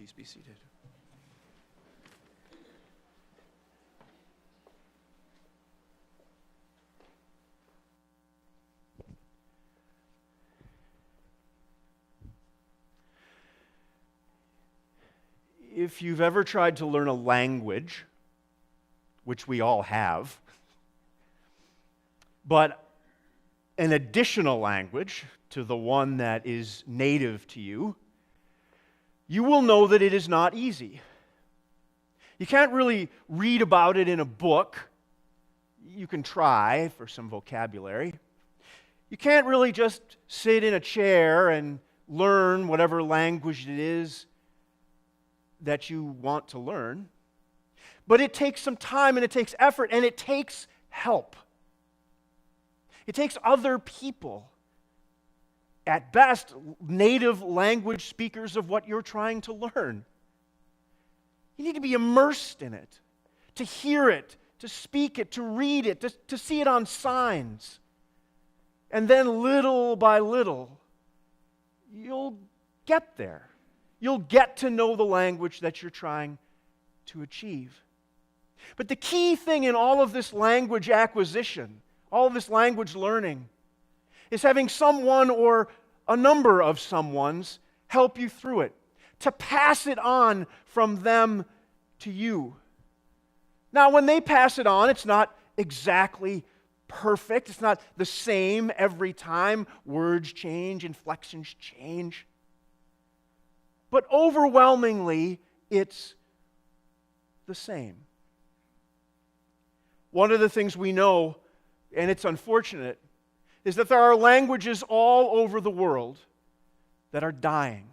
Please be seated. If you've ever tried to learn a language, which we all have, but an additional language to the one that is native to you, you will know that it is not easy. You can't really read about it in a book. You can try for some vocabulary. You can't really just sit in a chair and learn whatever language it is that you want to learn. But it takes some time and it takes effort and it takes help. It takes other people, at best, native language speakers of what you're trying to learn. You need to be immersed in it, to hear it, to speak it, to read it, to see it on signs. And then little by little, you'll get there. You'll get to know the language that you're trying to achieve. But the key thing in all of this language acquisition, all of this language learning, is having someone or a number of someones help you through it, to pass it on from them to you. Now, when they pass it on, it's not exactly perfect. It's not the same every time. Words change, inflections change. But overwhelmingly, it's the same. One of the things we know, and it's unfortunate, is that there are languages all over the world that are dying.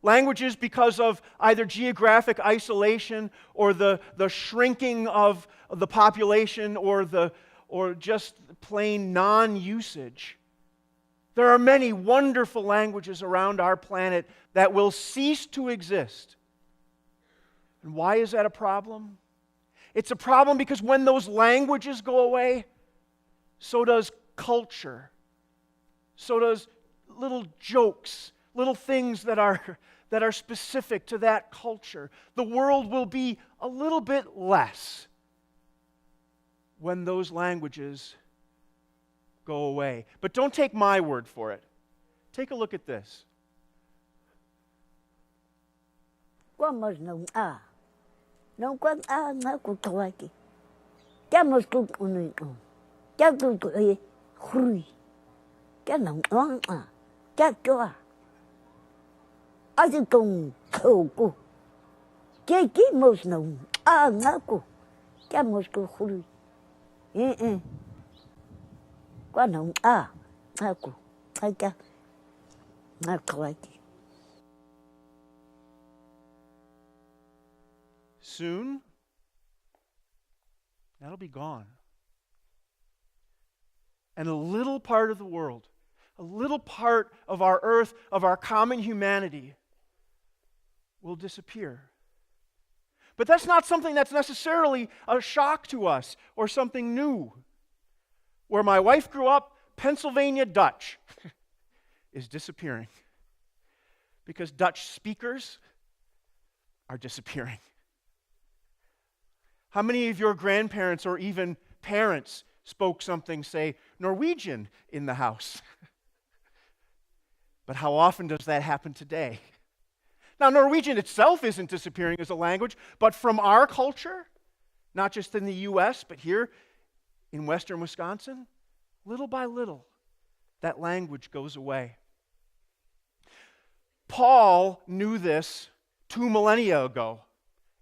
Languages because of either geographic isolation or the shrinking of the population or just plain non-usage. There are many wonderful languages around our planet that will cease to exist. And why is that a problem? It's a problem because when those languages go away, so does culture. So does little jokes, little things that are specific to that culture. The world will be a little bit less when those languages go away. But don't take my word for it. Take a look at this. Soon, that'll be gone. And a little part of the world, a little part of our earth, of our common humanity, will disappear. But that's not something that's necessarily a shock to us or something new. Where my wife grew up, Pennsylvania Dutch is disappearing because Dutch speakers are disappearing. How many of your grandparents or even parents spoke something, say, Norwegian in the house? But how often does that happen today? Now, Norwegian itself isn't disappearing as a language, but from our culture, not just in the U.S., but here in western Wisconsin, little by little, that language goes away. Paul knew this 2 millennia ago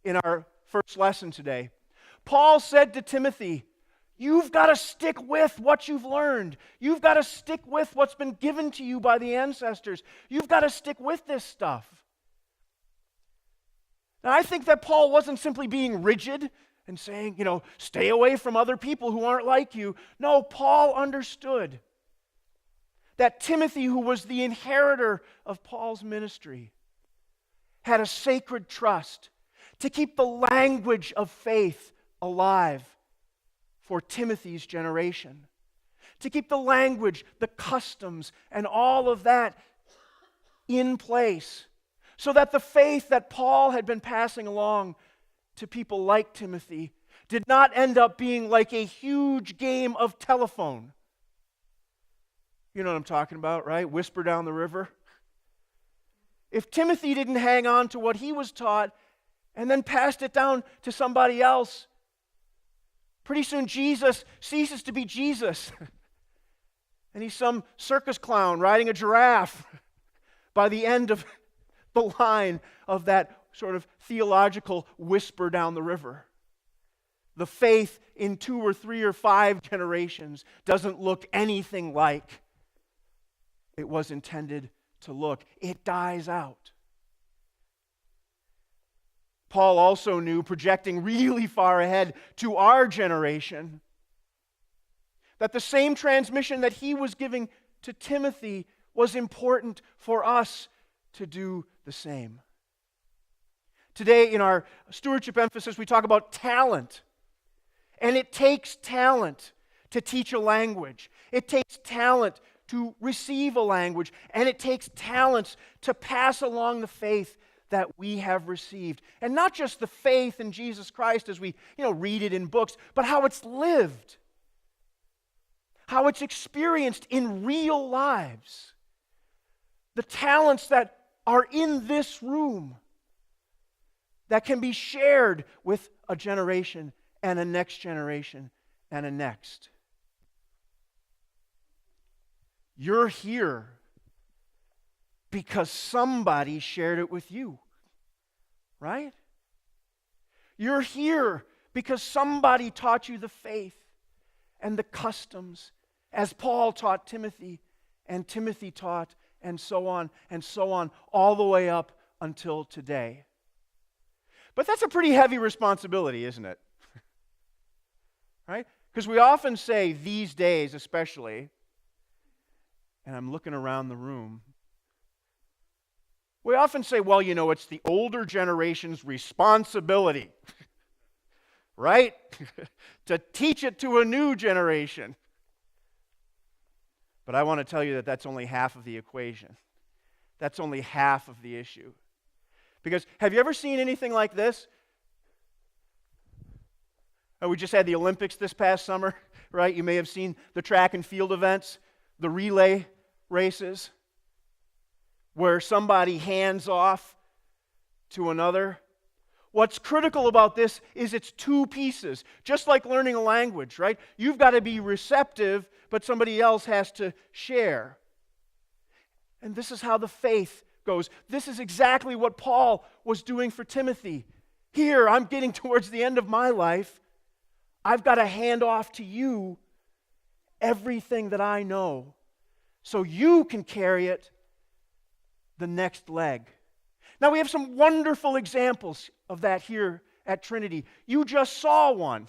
in our first lesson today. Paul said to Timothy, you've got to stick with what you've learned. You've got to stick with what's been given to you by the ancestors. You've got to stick with this stuff. Now, I think that Paul wasn't simply being rigid and saying, stay away from other people who aren't like you. No, Paul understood that Timothy, who was the inheritor of Paul's ministry, had a sacred trust to keep the language of faith alive for Timothy's generation, to keep the language, the customs, and all of that in place so that the faith that Paul had been passing along to people like Timothy did not end up being like a huge game of telephone. You know what I'm talking about, right? Whisper down the river. If Timothy didn't hang on to what he was taught and then passed it down to somebody else, pretty soon Jesus ceases to be Jesus. And he's some circus clown riding a giraffe by the end of the line of that sort of theological whisper down the river. The faith in 2 or 3 or 5 generations doesn't look anything like it was intended to look. It dies out. Paul also knew, projecting really far ahead to our generation, that the same transmission that he was giving to Timothy was important for us to do the same. Today, in our stewardship emphasis, we talk about talent. And it takes talent to teach a language. It takes talent to receive a language. And it takes talents to pass along the faith that we have received. And not just the faith in Jesus Christ as we, read it in books, but how it's lived. How it's experienced in real lives. The talents that are in this room that can be shared with a generation and a next generation and a next. You're here because somebody shared it with you, right? You're here because somebody taught you the faith and the customs, as Paul taught Timothy, and Timothy taught, and so on, all the way up until today. But that's a pretty heavy responsibility, isn't it? Right? Because we often say, these days especially, and I'm looking around the room, we often say, well, it's the older generation's responsibility, right? To teach it to a new generation. But I want to tell you that that's only half of the equation. That's only half of the issue. Because have you ever seen anything like this? We just had the Olympics this past summer, right? You may have seen the track and field events, the relay races, where somebody hands off to another. What's critical about this is it's 2 pieces, just like learning a language, right? You've got to be receptive, but somebody else has to share. And this is how the faith goes. This is exactly what Paul was doing for Timothy. Here, I'm getting towards the end of my life. I've got to hand off to you everything that I know so you can carry it the next leg. Now, we have some wonderful examples of that here at Trinity. You just saw one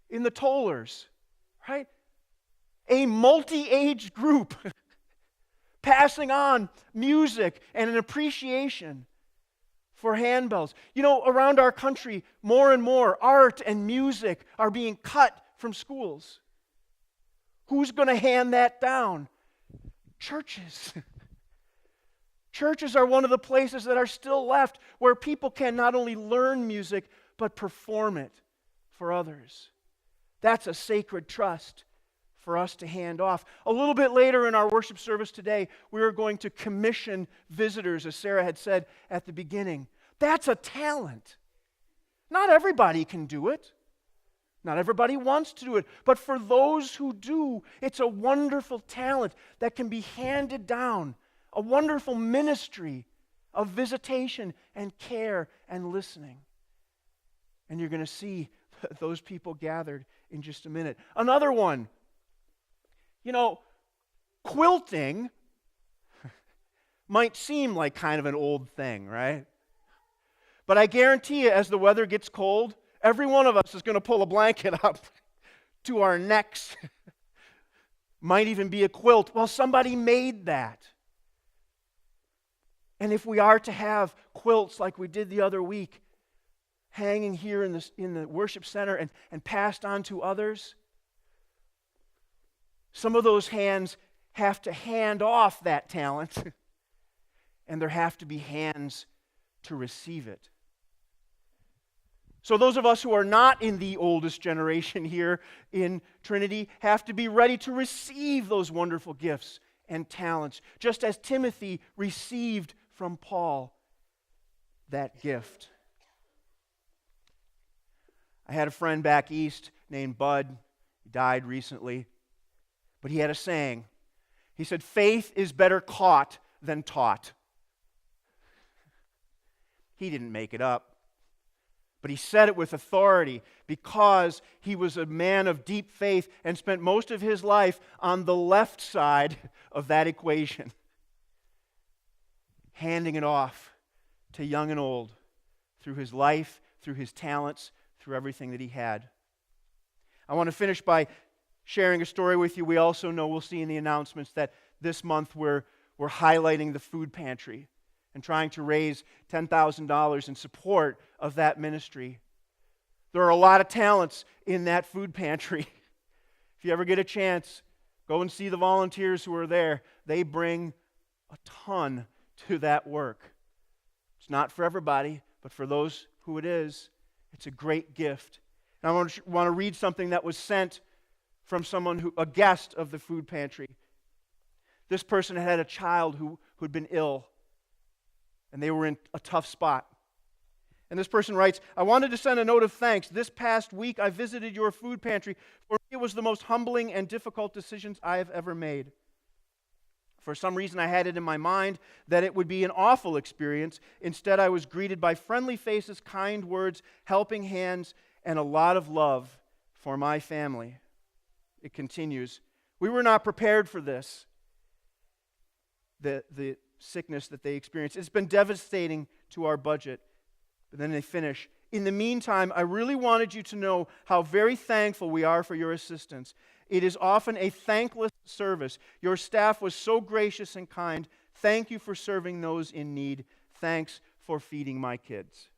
in the Tollers, right? A multi-age group passing on music and an appreciation for handbells. Around our country, more and more art and music are being cut from schools. Who's going to hand that down? Churches. Churches are one of the places that are still left where people can not only learn music, but perform it for others. That's a sacred trust for us to hand off. A little bit later in our worship service today, we are going to commission visitors, as Sarah had said at the beginning. That's a talent. Not everybody can do it. Not everybody wants to do it. But for those who do, it's a wonderful talent that can be handed down. A wonderful ministry of visitation and care and listening. And you're going to see those people gathered in just a minute. Another one. Quilting might seem like kind of an old thing, right? But I guarantee you, as the weather gets cold, every one of us is going to pull a blanket up to our necks. Might even be a quilt. Well, somebody made that. And if we are to have quilts like we did the other week, hanging here in the worship center and passed on to others, some of those hands have to hand off that talent and there have to be hands to receive it. So those of us who are not in the oldest generation here in Trinity have to be ready to receive those wonderful gifts and talents, just as Timothy received from Paul that gift. I had a friend back east named Bud. He died recently. But he had a saying. He said, "Faith is better caught than taught." He didn't make it up. But he said it with authority because he was a man of deep faith and spent most of his life on the left side of that equation, handing it off to young and old through his life, through his talents, through everything that he had. I want to finish by sharing a story with you. We also know, we'll see in the announcements, that this month we're highlighting the food pantry and trying to raise $10,000 in support of that ministry. There are a lot of talents in that food pantry. If you ever get a chance, go and see the volunteers who are there. They bring a ton to that work. It's not for everybody, but for those who it is, it's a great gift. And I want to read something that was sent from someone a guest of the food pantry. This person had a child who'd been ill, and they were in a tough spot. And this person writes, "I wanted to send a note of thanks. This past week I visited your food pantry. For me, it was the most humbling and difficult decisions I have ever made. For some reason, I had it in my mind that it would be an awful experience. Instead, I was greeted by friendly faces, kind words, helping hands, and a lot of love for my family." It continues, "We were not prepared for this, the sickness that they experienced. It's been devastating to our budget." But then they finish, "In the meantime, I really wanted you to know how very thankful we are for your assistance. It is often a thankless service. Your staff was so gracious and kind. Thank you for serving those in need. Thanks for feeding my kids."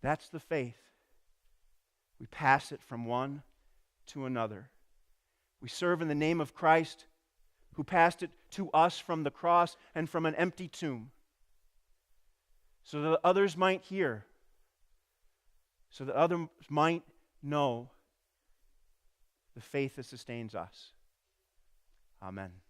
That's the faith. We pass it from one to another. We serve in the name of Christ, who passed it to us from the cross and from an empty tomb, so that others might hear, so that others might know the faith that sustains us. Amen.